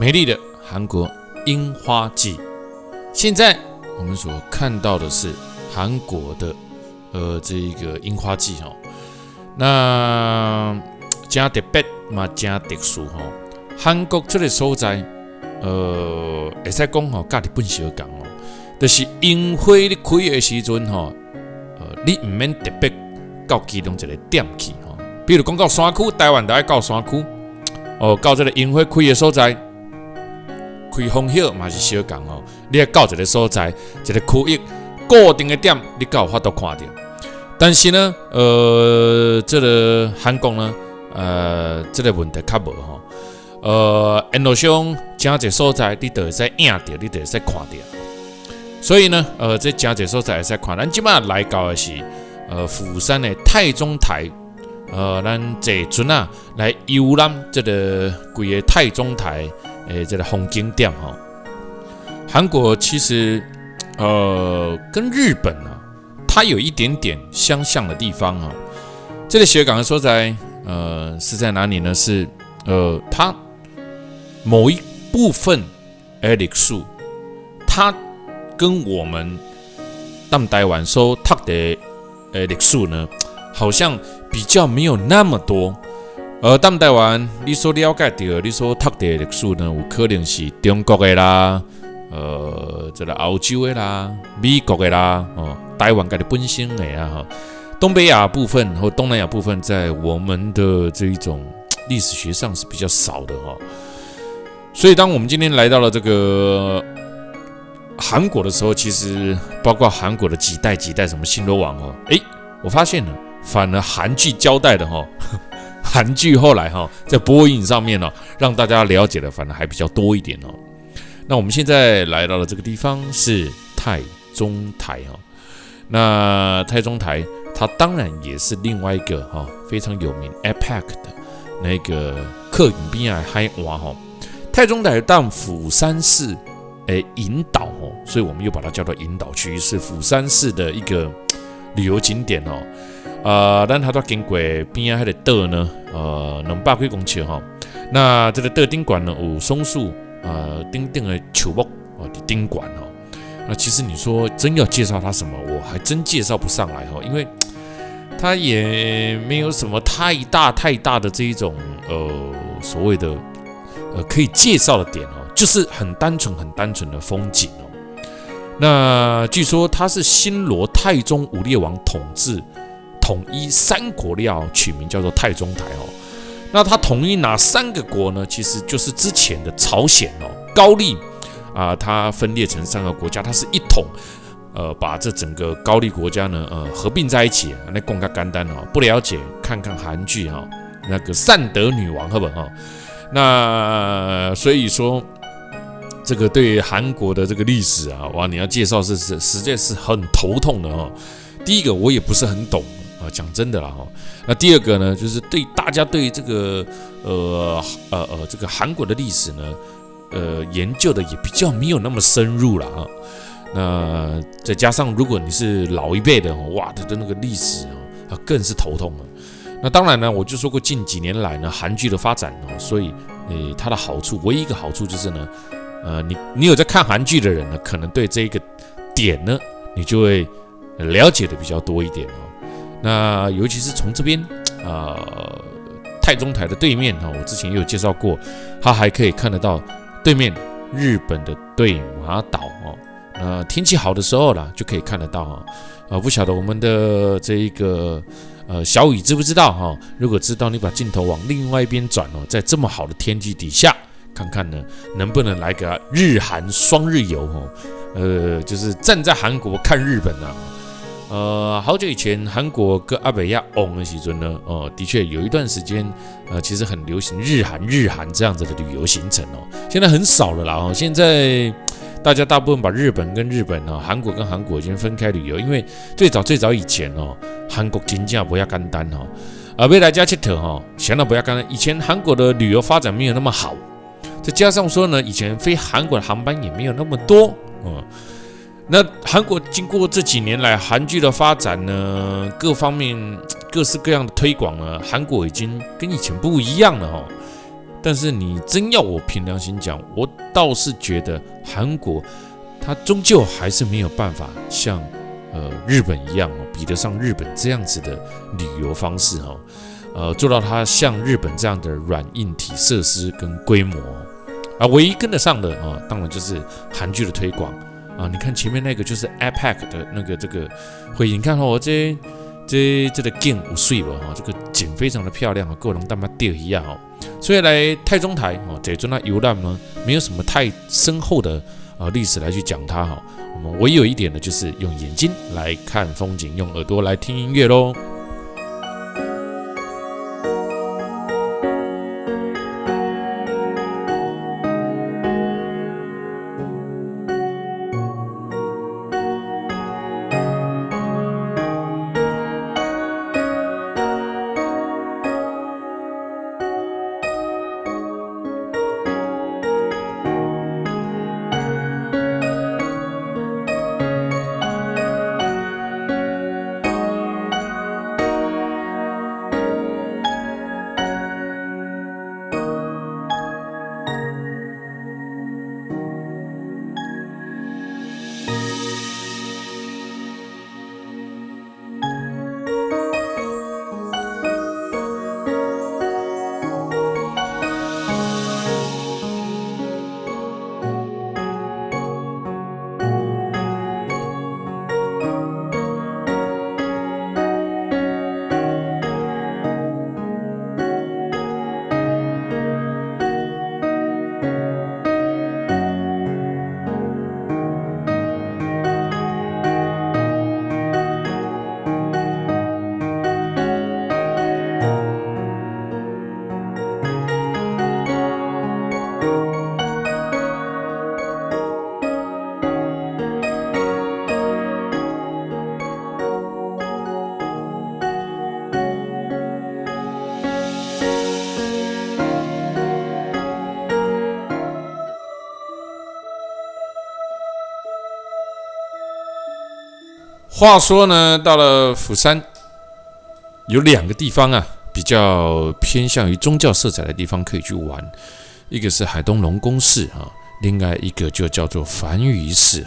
美丽的韩国樱花季。现在我们所看到的是韩国的这一个樱花季哈。那真特别嘛，真特殊哈。韩国这个所在，会使讲吼，甲日本相共哦，就是樱花你开的时阵吼，你唔免特别到其中一个点去吼。比如讲到山区，台湾就爱到山区，到这个樱花开的所在。开风晓嘛是相共哦，你要到一个所在，一个区域固定的点，你才有法度看到。但是呢，这个韩国呢，这个问题较无吼，沿路上真侪所在，你都会使影到，你都会使看到。所以呢，这真侪所在会使看。咱即摆来到的是釜山的太中台，咱坐船啊来游览这个规个太中台。这个风景点哈，韩国其实跟日本啊，它有一点点相像的地方啊。这个雪港的所在是在哪里呢？是它某一部分历史，它跟我们台湾所读的历史呢，好像比较没有那么多。台湾你所了解到、你所读的历史呢，有可能是中国的啦，这个欧洲的啦、美国的啦，台湾家己本身的啦，东北亚部分或东南亚部分，在我们的这一种历史学上是比较少的哈。所以，当我们今天来到了这个韩国的时候，其实包括韩国的几代什么新罗王哦，我发现了，反而韩剧交代的哈。韩剧后来在播映上面让大家了解的反而还比较多一点。那我们现在来到了这个地方是太中台。那太中台它当然也是另外一个非常有名 APEC 的那个客运边的海湾。太中台到釜山市引导，所以我们又把它叫做引导区，是釜山市的一个旅游景点。咱它都经过边啊，迄个岛呢，200几公尺哈。那这个岛顶管呢有松树顶的树木的顶管哈。那其实你说真要介绍它什么，我还真介绍不上来哈，因为它也没有什么太大的这一种所谓的可以介绍的点就是很单纯的风景哦。那据说它是新罗太宗武烈王统一3国料取名叫做太中台那他统一哪3个国呢？其实就是之前的朝鲜高丽它分裂成3个国家，它是一统把这整个高丽国家呢合并在一起。那讲较简单不了解看看韩剧那个善德女王好不好？那所以说这个对韩国的这个历史哇，你要介绍实在是很头痛的第一个我也不是很懂。讲真的啦那第二个呢，就是对大家对这个这个韩国的历史呢，研究的也比较没有那么深入了那再加上如果你是老一辈的哇，他的那个历史更是头痛了。那当然呢，我就说过近几年来呢，韩剧的发展所以它的好处，唯一一个好处就是呢，你有在看韩剧的人呢，可能对这个点呢，你就会了解的比较多一点那尤其是从这边太中台的对面我之前也有介绍过，它还可以看得到对面日本的对马岛那天气好的时候啦，就可以看得到不晓得我们的这一个小雨知不知道如果知道，你把镜头往另外一边转在这么好的天气底下，看看呢能不能来个日韩双日游就是站在韩国看日本好久以前韩国跟阿北亚旺的时阵呢，的确有一段时间，其实很流行日韩这样子的旅游行程现在很少了啦现在大家大部分把日本跟日本韩国跟韩国已经分开旅游，因为最早以前韩国真正不要简单要来家佚佗想到不要简单，以前韩国的旅游发展没有那么好，再加上说呢，以前飞韩国的航班也没有那么多那韩国经过这几年来韩剧的发展呢，各方面各式各样的推广呢，韩国已经跟以前不一样了但是你真要我凭良心讲，我倒是觉得韩国它终究还是没有办法像日本一样比得上日本这样子的旅游方式做到它像日本这样的软硬体设施跟规模唯一跟得上的当然就是韩剧的推广你看前面那个就是 APEC 的那个这个会议，你看这个景有水吧这个景非常的漂亮够人淡薄钓鱼所以来太中台这阵游览呢没有什么太深厚的历史来去讲它我们唯有一点呢就是用眼睛来看风景，用耳朵来听音乐咯。话说呢，到了釜山，有2个地方比较偏向于宗教色彩的地方可以去玩，一个是海东龙宫寺另外一个就叫做梵宇寺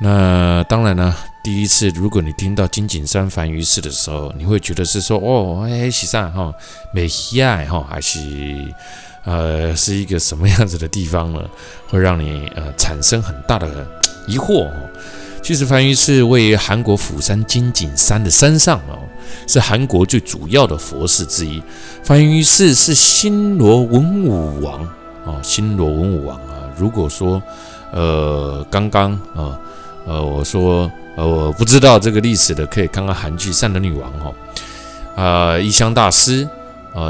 那当然呢，第一次如果你听到金井山梵宇寺的时候，你会觉得是说是啥美西还是是一个什么样子的地方呢？会让你产生很大的疑惑其实梵宇寺位于韩国釜山金井山的山上是韩国最主要的佛寺之一。梵宇寺是新罗文武王新罗文武王如果说刚刚我说我不知道这个历史的，可以看看韩剧《善人女王》义香大师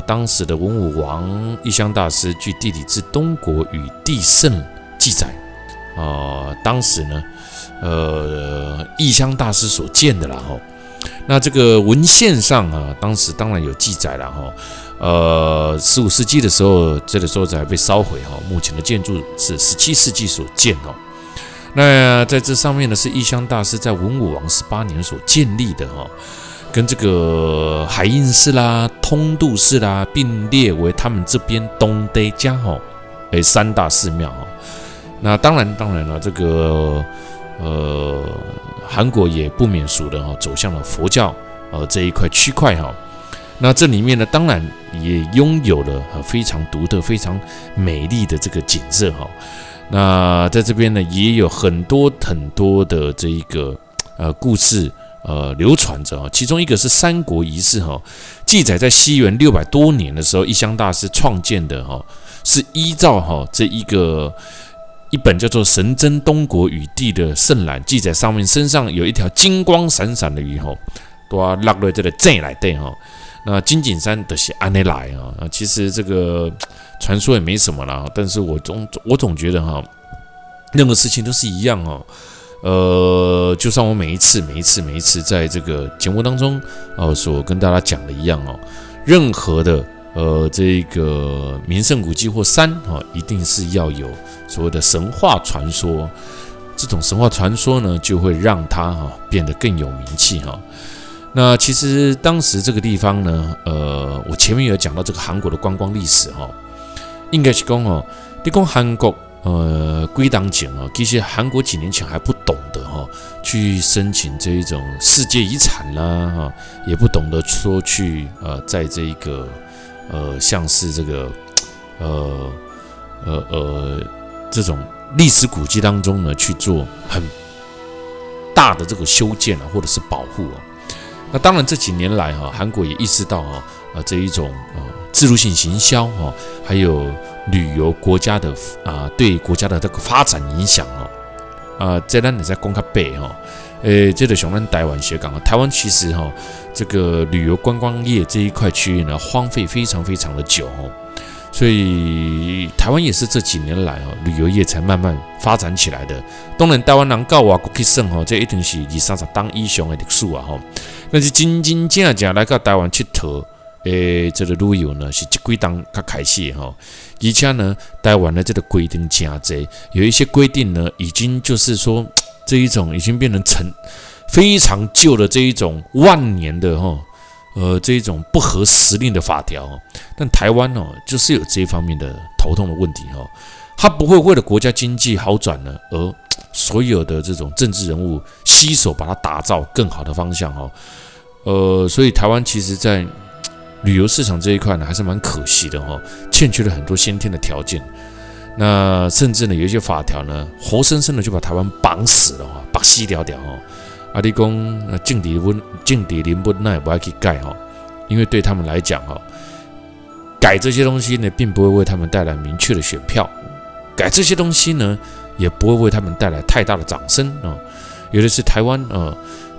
当时的文武王义香大师，据《地理志东国与地圣》记载当时呢义香大师所建的啦那这个文献上当时当然有记载了15世纪的时候，这个时候才被烧毁目前的建筑是17世纪所建那在这上面呢，是义香大师在文武王18年所建立的跟这个海印寺啦、通度寺啦并列为他们这边东帝家3大寺庙那当然了，这个韩国也不免俗的走向了佛教这一块区块那这里面呢，当然也拥有了非常独特、非常美丽的这个景色那在这边呢，也有很多的这一个故事流传着其中一个是三国仪式记载在西元600多年的时候，义香大师创建的是依照这一本叫做《神真东国与地》的圣览，记载上面身上有一条金光闪闪的鱼都要落在这个井内底那金井山就是安内来其实这个传说也没什么啦，但是我总觉得任何事情都是一样就像我每一次在这个节目当中所跟大家讲的一样任何的这个名胜古迹或山一定是要有所谓的神话传说，这种神话传说呢，就会让它变得更有名气那其实当时这个地方呢，我前面有讲到这个韩国的观光历史应该是讲哦，你讲韩国归档前哦，其实韩国几年前还不懂得去申请这一种世界遗产啦也不懂得说去在这一个像是这个这种历史古迹当中呢去做很大的这个修建或者是保护那当然这几年来韩国也意识到这一种自入性行销还有旅游国家的对国家的这个发展影响这咱也在讲较白这个像咱台湾学港台湾其实这个旅游观光业这一块区域呢荒废非常非常的久所以台湾也是这几年来旅游业才慢慢发展起来的。当然台湾人到外国去耍这一定是20-30档以上的历史但是真正来到台湾佚佗这个旅游呢是这几档才开始而且呢台湾的这个规定真多，有一些规定呢已经就是说这一种已经变成非常旧的这一种万年的这一种不合时令的法条但台湾就是有这一方面的头痛的问题他不会为了国家经济好转呢而所有的这种政治人物携手把它打造更好的方向所以台湾其实在旅游市场这一块呢还是蛮可惜的欠缺了很多先天的条件。那甚至呢有一些法条呢活生生的就把台湾绑死了绑死掉你说政治人物那也不爱去改因为对他们来讲改这些东西呢并不会为他们带来明确的选票，改这些东西呢也不会为他们带来太大的掌声有的是台湾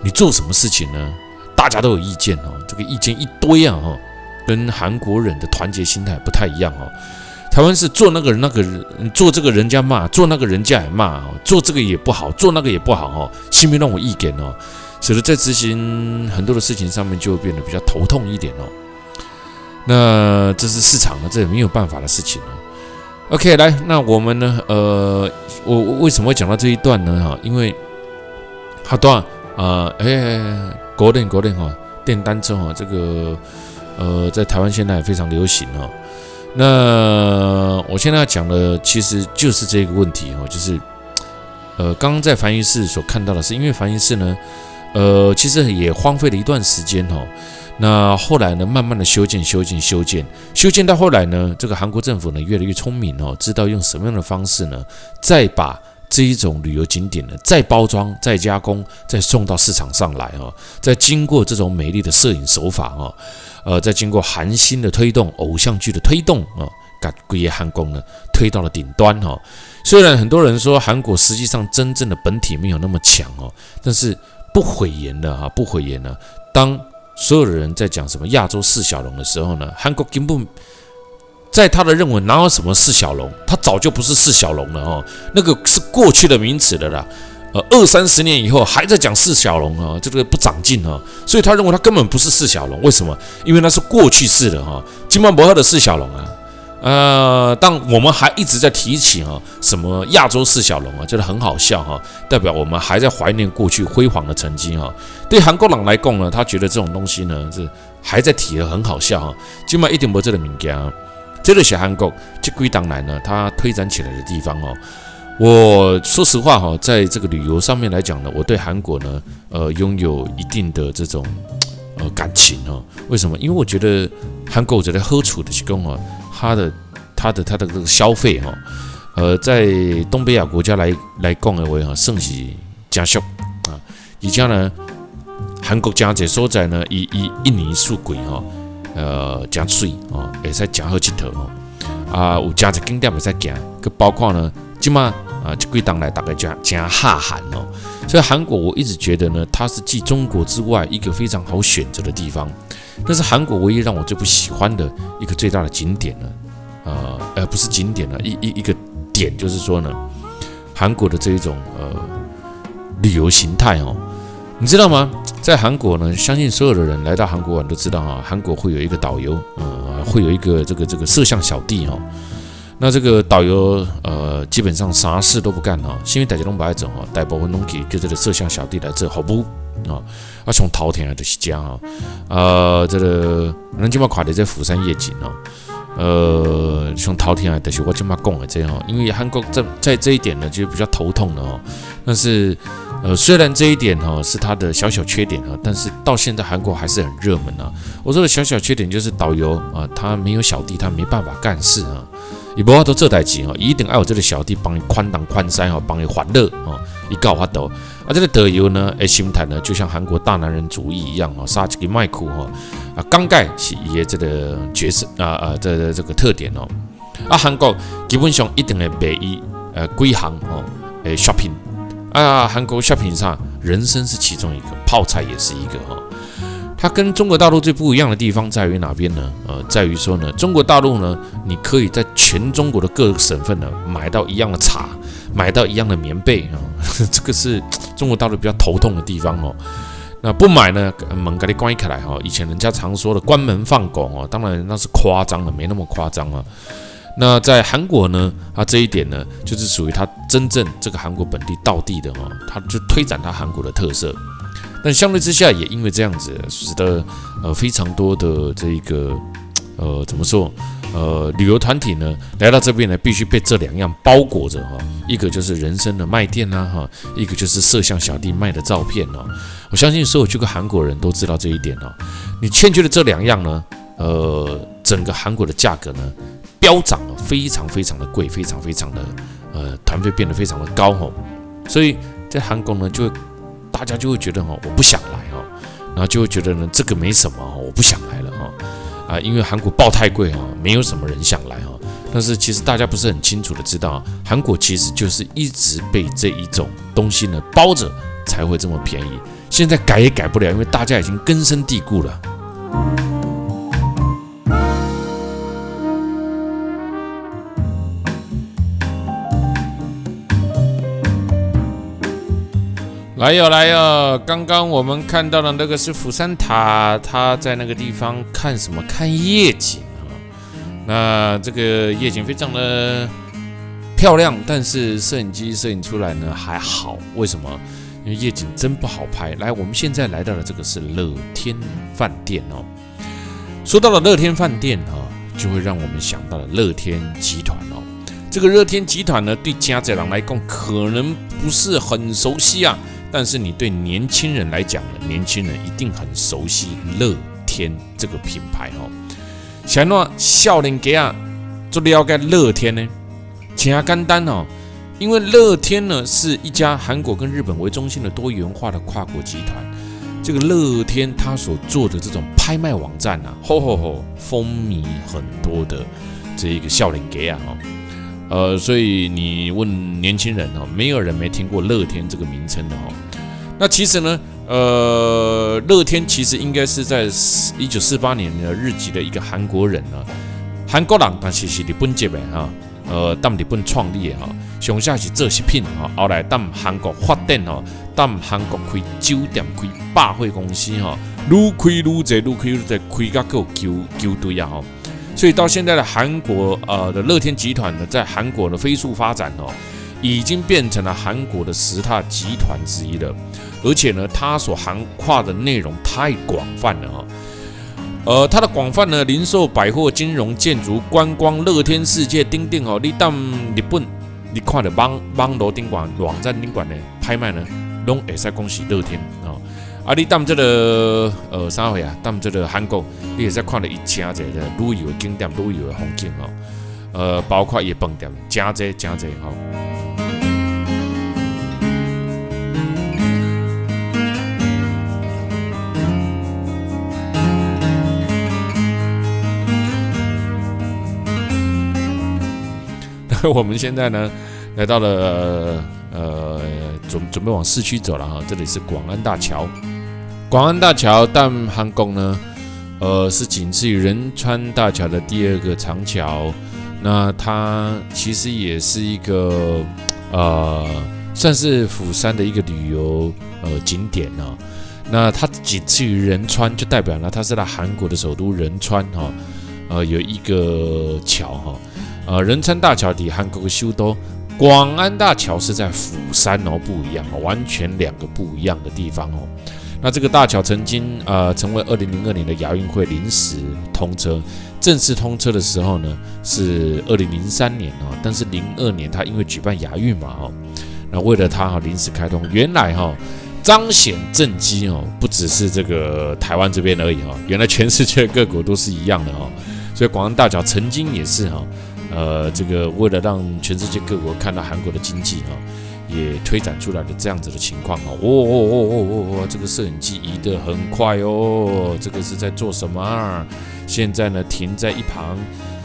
你做什么事情呢大家都有意见这个意见一堆跟韩国人的团结心态不太一样台湾是做那个人做这个人家骂，做那个人家也骂做这个也不好，做那个也不好心里让我意见使得在执行很多的事情上面就会变得比较头痛一点那这是市场这也没有办法的事情OK， 来，那我们呢我为什么会讲到这一段呢因为好多国内电单车这个在台湾现在也非常流行那我现在要讲的其实就是这个问题就是刚刚在繁育寺所看到的是，因为繁育寺呢其实也荒废了一段时间那后来呢慢慢的修建到后来呢这个韩国政府呢越来越聪明知道用什么样的方式呢再把这一种旅游景点呢再包装再加工再送到市场上来再经过这种美丽的摄影手法再经过韩星的推动偶像剧的推动把整个韩国呢推到了顶端虽然很多人说韩国实际上真正的本体没有那么强但是不讳言的当所有的人在讲什么亚洲四小龙的时候呢韩国根本在他的认为哪有什么四小龙，他早就不是四小龙了那个是过去的名词了啦，20-30年以后还在讲四小龙这个不长进所以他认为他根本不是四小龙，为什么？因为那是过去式的金曼伯赫的四小龙当我们还一直在提起什么亚洲四小龙觉得很好笑代表我们还在怀念过去辉煌的成绩对韩国人来讲呢，他觉得这种东西呢是还在提的很好笑金曼一定没这个物件这个是韩国这几年来呢它推展起来的地方我说实话在这个旅游上面来讲呢，我对韩国呢拥有一定的这种感情为什么？因为我觉得韩国这个好处的是讲它的这个消费在东北亚国家来讲的话算是真俗而且呢韩国真侪所在呢一年四季真水会使真好佚佗有真侪景点会使行，包括呢现在这几年来大概真哈韩所以韩国我一直觉得呢它是继中国之外一个非常好选择的地方，但是韩国唯一让我最不喜欢的一个最大的景点呢不是景点了一个点就是说呢韩国的这一种旅游形态你知道吗？在韩国呢，相信所有的人来到韩国玩都知道韩国会有一个导游，会有一个这个摄像小弟那这个导游基本上啥事都不干因为大家都不爱走大部分都给这个摄像小弟来做服务从头天就是这样这个咱今嘛看的这釜山夜景像头天啊，就是我今嘛讲的这样，因为韩国在这一点呢，就比较头痛的哦。但是虽然这一点是它的小小缺点但是到现在韩国还是很热门啊。我说的小小缺点就是导游他没有小弟，他没办法干事啊。伊无法度做代志一定要有这个小弟帮你宽挡宽塞帮你缓热伊搞法度。这个导游呢，心态呢，就像韩国大男人主义一样杀一个麦裤刚盖是伊的这个角色这个特点韩国基本上一定会卖伊几行shopping 韩国 shopping 上，人参是其中一个，泡菜也是一个它跟中国大陆最不一样的地方在于哪边呢？在于说呢，中国大陆呢，你可以在全中国的各个省份呢买到一样的茶，买到一样的棉被这个是中国大陆比较头痛的地方那不买呢，门给你关起来以前人家常说的关门放狗当然那是夸张了，没那么夸张啊。那在韩国呢，它这一点呢，就是属于它真正这个韩国本地道地的它就推展它韩国的特色。但相对之下，也因为这样子，使得非常多的这个怎么说旅游团体呢来到这边呢，必须被这两样包裹着一个就是人参的卖店一个就是摄像小弟卖的照片我相信所有去过韩国人都知道这一点你欠缺的这两样呢，整个韩国的价格呢飙涨非常非常的贵，非常非常的团费变得非常的高所以在韩国呢大家就会觉得我不想来然后就会觉得呢这个没什么我不想来了因为韩国报太贵没有什么人想来但是其实大家不是很清楚的知道韩国其实就是一直被这一种东西呢包着才会这么便宜，现在改也改不了，因为大家已经根深蒂固了。来哟！刚刚我们看到的那个是釜山塔，他在那个地方看什么？看夜景那这个夜景非常的漂亮，但是摄影机摄影出来呢还好，为什么？因为夜景真不好拍。来，我们现在来到的这个是乐天饭店说到了乐天饭店就会让我们想到了乐天集团这个乐天集团呢，对家长人来讲可能不是很熟悉但是你对年轻人来讲呢，年轻人一定很熟悉乐天这个品牌想要少年家做了解乐天呢，很简单因为乐天呢是一家韩国跟日本为中心的多元化的跨国集团。这个乐天他所做的这种拍卖网站风靡很多的这一个少年家所以你问年轻人没有人没听过乐天这个名称的那其实呢，乐天其实应该是在1948年的日籍的一个韩国人韩国人，但是是日本籍的在日本创立的上下是做食品后来在韩国发展在韩国开酒店、开百货公司愈开愈多，开到够球队所以到现在的韩国的乐天集团呢，在韩国的飞速发展已经变成了韩国的10大集团之一了。而且呢，它所涵盖的内容太广泛了它的广泛呢，零售、百货、金融、建筑、观光、乐天世界等等你到日本，你看到网络顶管、网站顶管的拍卖呢，都会使讲是乐天你到这个啥会到这个韩国，你也在看到一家的旅游的景点、旅游的风景包括也饭店，真多我们现在呢，来到了准备往市区走了这里是广安大桥。广安大桥但韩国呢，是仅次于仁川大桥的第二个长桥。那它其实也是一个算是釜山的一个旅游景点那它仅次于仁川，就代表了它是在韩国的首都仁川有一个桥仁川大桥抵韩国的首都，广安大桥是在釜山不一样完全两个不一样的地方那这个大桥曾经成为2002年的亚运会临时通车，正式通车的时候呢是2003年哦，但是02年它因为举办亚运嘛哦，那为了它临时开通，原来彰显政绩不只是这个台湾这边而已原来全世界各国都是一样的所以广安大桥曾经也是这个为了让全世界各国看到韩国的经济也推展出来的这样子的情况这个摄影机移得很快这个是在做什么啊？现在呢停在一旁，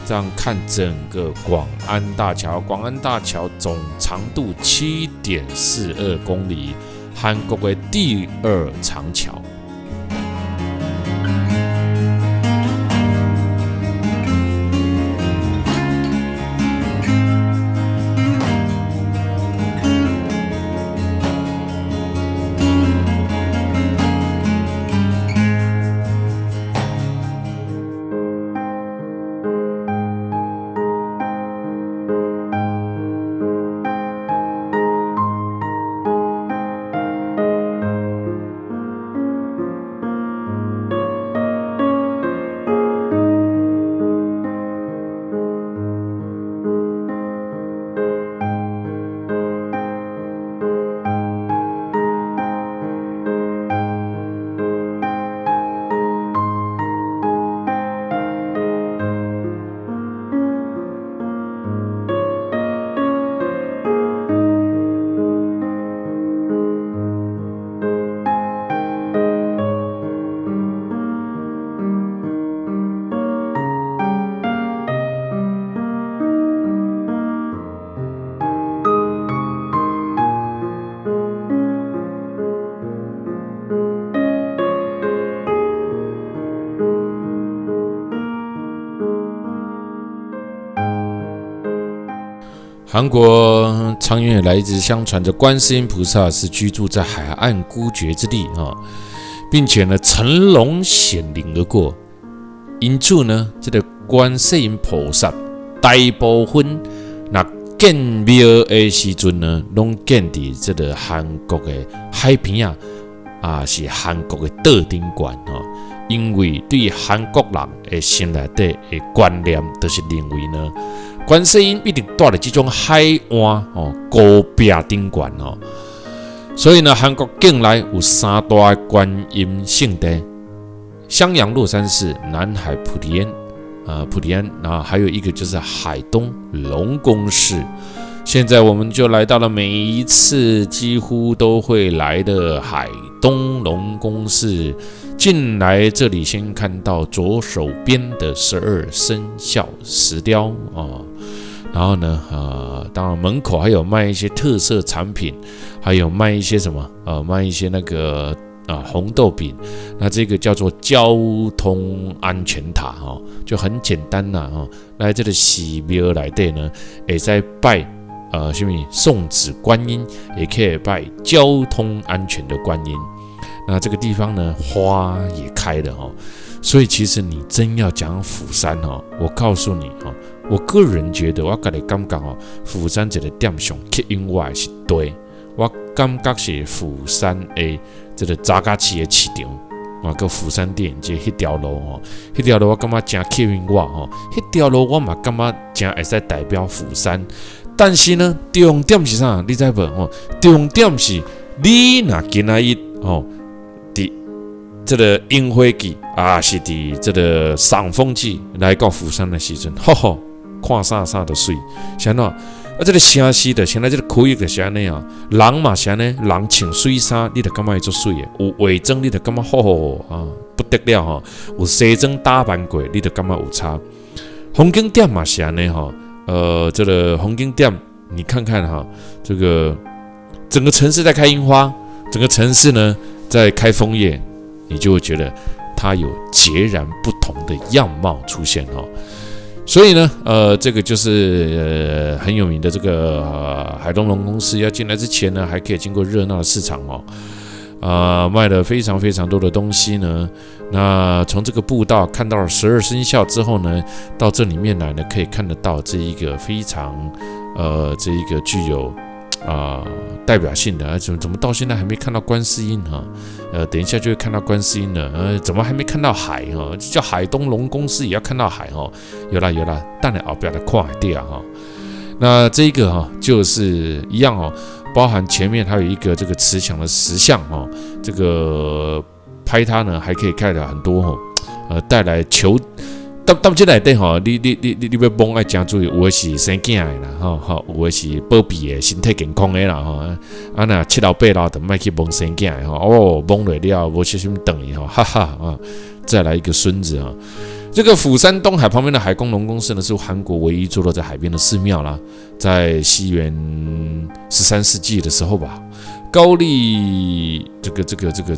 这样看整个广安大桥。广安大桥总长度7.42公里，韩国的第2长桥。韩国长远以来一直相传着观世音菩萨是居住在海岸孤绝之地并且呢乘龙显灵而过，因此呢这个观世音菩萨大部分那建庙的时阵呢，拢建在这个韩国的海边是韩国的岛顶馆因为对韩国人的心内底的观念，就是认为呢，观世音必定住在这种海湾高壁顶馆所以呢，韩国境内有3大观音圣地：襄阳洛山寺、南海普里安，还有一个就是海东龙宫寺。现在我们就来到了每一次几乎都会来的海东龙宫寺。进来这里，先看到左手边的12生肖石雕然后呢，当然门口还有卖一些特色产品，还有卖一些什么卖一些那个红豆饼。那这个叫做交通安全塔就很简单来这个寺庙内底呢，会使拜什么送子观音，也可以拜交通安全的观音。那这个地方呢，花也开了所以其实你真要讲釜山我告诉你我个人觉得，我个人感觉釜山这个点上吸引我的是对，我感觉是釜山的这个早假期的市场，个釜山电影节那条路那条路我感觉真吸引我那条路我嘛感觉真会使代表釜山。但是呢，重点是啥？你知无重点是你若今仔日这个樱花季是伫这个赏枫季来到釜山的时阵，看啥都水。是安怎这个城市的现在这个区域就是安尼人嘛是安尼，人穿水衫，你就感觉伊足水的；有化妆，你就感觉不得了有西装打扮过，你就感觉有差。风景点嘛是安尼这个风景点，你看看这个整个城市在开樱花，整个城市呢在开枫叶。你就会觉得它有截然不同的样貌出现所以呢，这个就是很有名的这个海东龙宫寺。要进来之前呢，还可以经过热闹的市场卖了非常非常多的东西呢。那从这个步道看到了12生肖之后呢，到这里面来呢，可以看得到这一个非常这一个具有代表性的，怎么到现在还没看到观世音哈？等一下就会看到观世音了。怎么还没看到海哈？叫海东龙宫寺也要看到海哈？有啦，当然后边的跨海地啊哈。那这个哈就是一样哦，包含前面还有一个这个慈祥的石像哈，这个拍它呢还可以看到很多哈，带来求。到这内底吼，你要帮爱真注意，有的是生囝的啦，吼，有的是保庇的身体健康的啦，吼，那7老8老就莫去帮生囝的吼，帮落了无小心等伊吼，哈哈啊，再来一个孙子啊。这个釜山东海旁边的海公龙宫寺呢，是韩国唯一坐落在海边的寺庙啦，在西元13世纪的时候吧，高丽这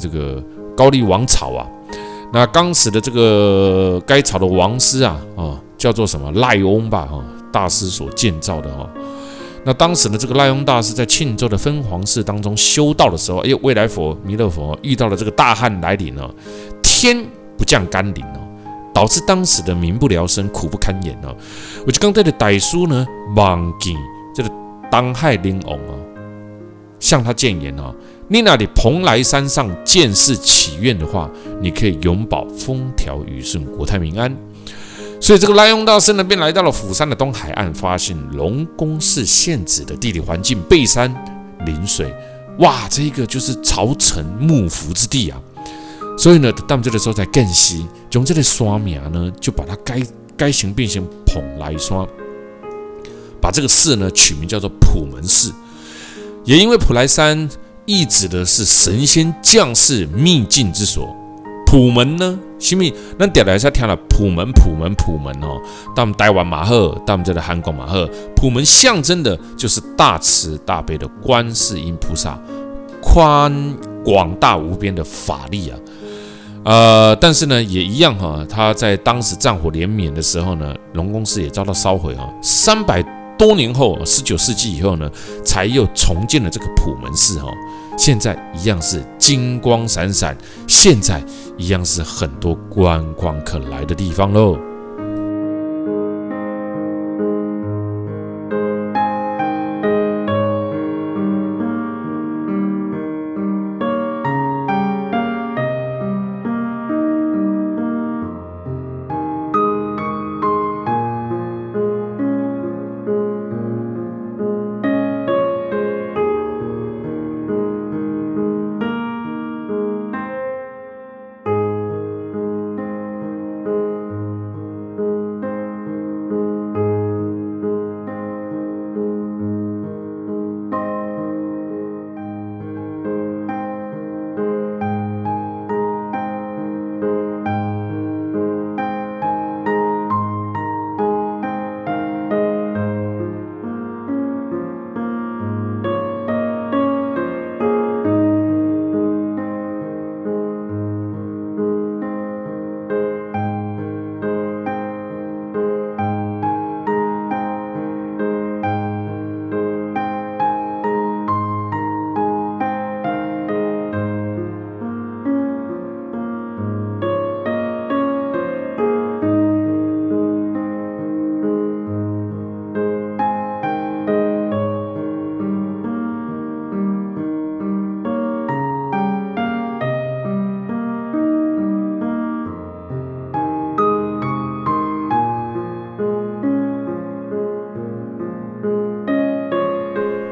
个高丽王朝啊。那当时的这个该朝的王师啊，叫做什么赖翁吧，大师所建造的哈。那当时的这个赖翁大师在庆州的分皇寺当中修道的时候，未来佛弥勒佛遇到了这个大旱来临哦，天不降甘霖哦，导致当时的民不聊生，苦不堪言哦。我就刚才的歹书呢，忘记这个当害灵王哦，向他谏言哦。你那里蓬莱山上建寺祈愿的话，你可以永保风调雨顺、国泰民安。所以这个赖翁大师呢，便来到了釜山的东海岸，发现龙宫寺现址的地理环境背山临水，哇，这个就是朝臣幕府之地啊。所以呢，到这个时候才更细，从这个山名呢，就把它改型变成蓬莱山，把这个寺呢取名叫做普门寺。也因为普莱山意指的是神仙降世秘境之所，普门呢，什么？咱点来才听了普门哦，到我们台湾马赫，到我们这的韩国马赫，普门象征的就是大慈大悲的观世音菩萨，广大无边的法力啊。但是呢，也一样哈，他在当时战火连绵的时候呢，龙宫寺也遭到烧毁哈，300多年后，19世纪以后呢，才又重建了这个普门寺哈。现在一样是金光闪闪，现在一样是很多观光客来的地方喽。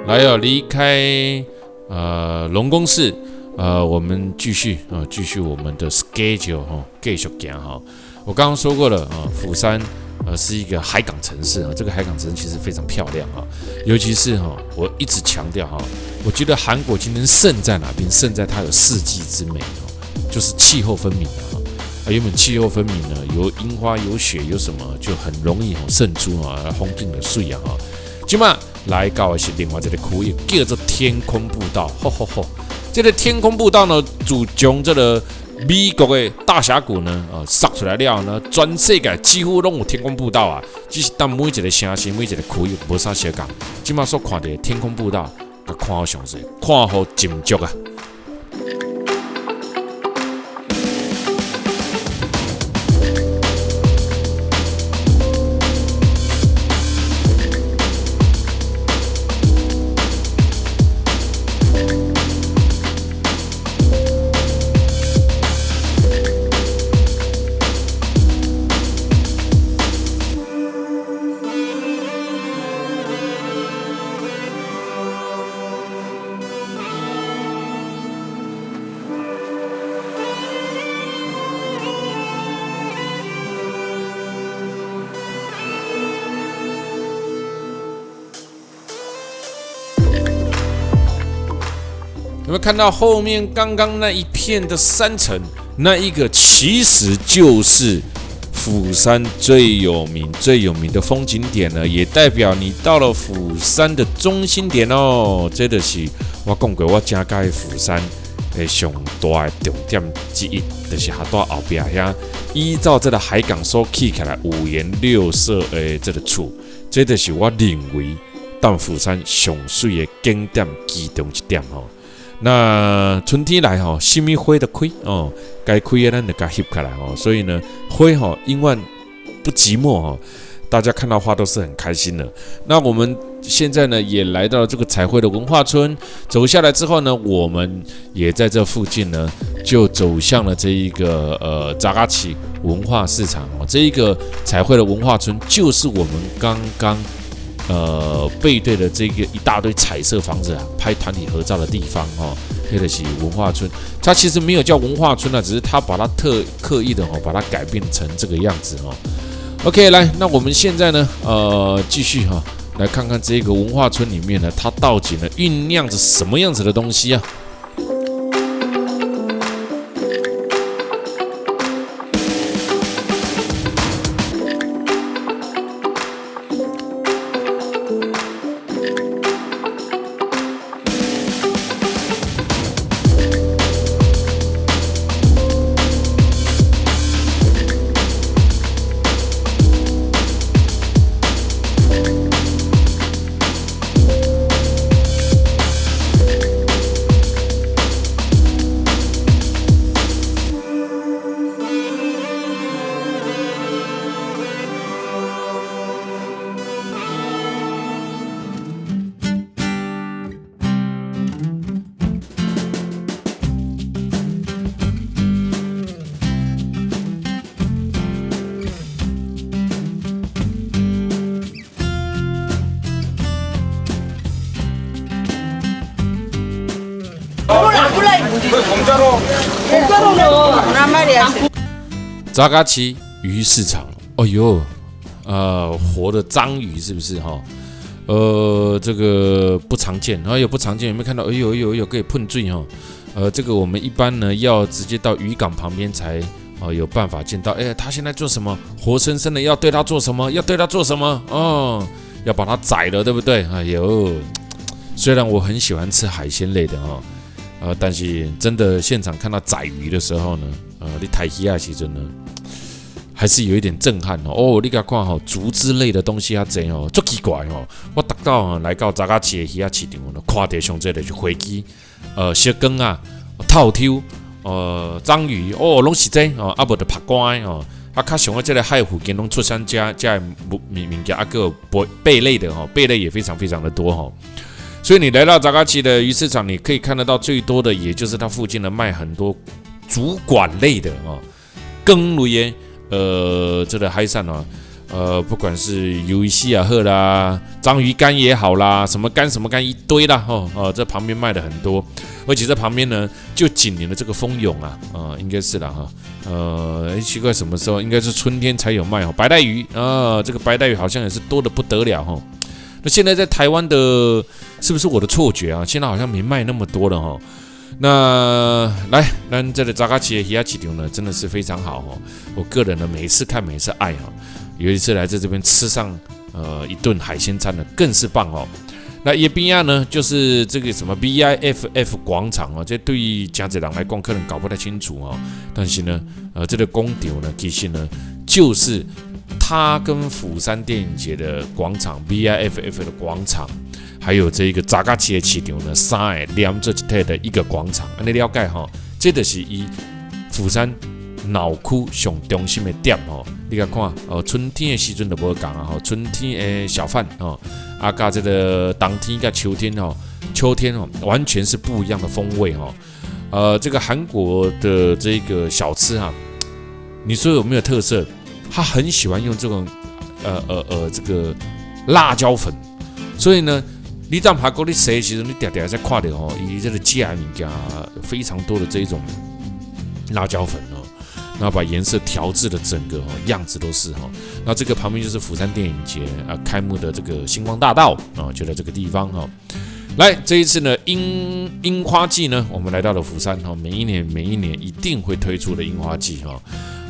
来离开龙宫寺，我们继续我们的 schedule 继续行哈。我刚刚说过了釜山是一个海港城市这个海港城其实非常漂亮尤其是我一直强调我觉得韩国今天胜在哪边？胜在它有四季之美就是气候分明原本气候分明呢，有樱花有雪有什么，就很容易胜出风景的水今晚来到的是另外一个区域，叫做天空步道。这个天空步道呢，自从这个美国的大峡谷呢，杀出来了呢，全世界几乎都有天空步道只是当每一个城市、每一个区域无啥相同。今晚所看到的天空步道，看好详细，看好斟酌有没有看到后面刚刚那一片的山城？那一个其实就是釜山最有名的风景点呢，也代表你到了釜山的中心点哦。这就是我讲过，我真介釜山上大的重点之一，就是它在后边遐，依照这个海港所起起来五颜六色的这个厝，这就是我认为到釜山上水的景点其中一点哦。那春天来吼，什么花都开哦，该开的咱就给它翕起来哦。所以呢，花吼永远不寂寞哦，大家看到花都是很开心的。那我们现在呢，也来到了这个彩绘的文化村，走下来之后呢，我们也在这附近呢，就走向了这一个扎嘎奇文化市场哦。这一个彩绘的文化村，就是我们刚刚背对的这个一大堆彩色房子啊，拍团体合照的地方哦，那个是文化村。它其实没有叫文化村啊，只是它把它刻意的把它改变成这个样子哦。OK， 来，那我们现在呢，继续来看看这个文化村里面呢，它到底呢酝酿着什么样子的东西啊？扎嘎奇鱼市场，哎呦，活的章鱼是不是哈？这个不常见，有不常见，有没有看到？哎呦，可以碰水哈。这个我们一般呢要直接到渔港旁边才有办法见到。他现在做什么？活生生的要对他做什么？要对他做什么？哦，要把它宰了，对不对？哎呦，虽然我很喜欢吃海鲜类的哈，但是真的现场看到宰鱼的时候呢，你抬起的时候呢，还是有一点震撼哦。你看竹之类的东西啊，真足奇怪哦。我达到来到扎嘎市的鱼市场呢，看到上这个是飞机、小羹啊、透抽、章鱼拢是这啊，无就拍光哦。较上个这个海附近拢出产这物件，个贝类的贝类也非常非常的多所以你来到扎嘎市的鱼市场，你可以看得到最多的，也就是它附近的卖很多主管类的羹类的这个海产不管是鱿鱼丝啊好啦，章鱼干也好啦，什么干一堆啦这旁边卖的很多，而且这旁边呢就紧邻了这个蜂蛹应该是啦奇怪什么时候？应该是春天才有卖白带鱼这个白带鱼好像也是多的不得了那现在在台湾的，是不是我的错觉啊？现在好像没卖那么多了那来，咱这个扎嘎市的鱼市场呢，真的是非常好我个人呢，每次看每次爱有一次来在这边吃上一顿海鲜餐呢，更是棒那也边啊呢，就是这个什么 BIFF 广场这对于真侪人来讲可能搞不太清楚但是呢，这个广场呢，其实呢就是它跟釜山电影节的广场 BIFF 的广场，还有这个扎嘎市的市场呢，三个连做一体的一个广场。你了解这就是以釜山闹区上中心的点你看春天的时阵就无同春天的小贩加这个冬天跟秋天完全是不一样的风味这个韩国的这个小吃你说有没有特色？他很喜欢用这种这个辣椒粉，所以呢，你在韩国你吃，其实你常常在看到以这个加物件非常多的这种辣椒粉然后把颜色调制的整个样子都是那这个旁边就是釜山电影节开幕的这个星光大道就在这个地方来，这一次呢，樱花季呢，我们来到了釜山哈，每一年一定会推出的樱花季哈。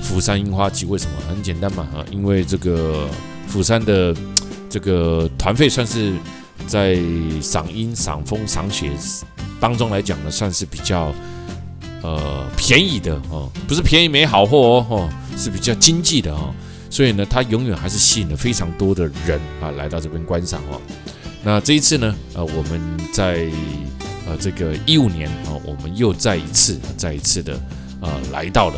釜山樱花季为什么？很简单嘛，因为这个釜山的这个团费算是在赏樱、赏枫、赏雪当中来讲呢，算是比较便宜的哦，不是便宜没好货哦，是比较经济的哦。所以呢，它永远还是吸引了非常多的人啊来到这边观赏哦。那这一次呢，我们在这个15年我们又再一次的来到了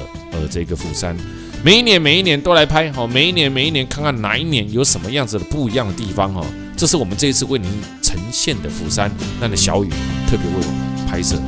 这个釜山。每一年都来拍每一年看看哪一年有什么样子的不一样的地方这是我们这一次为您呈现的釜山那的小雨特别为我们拍摄。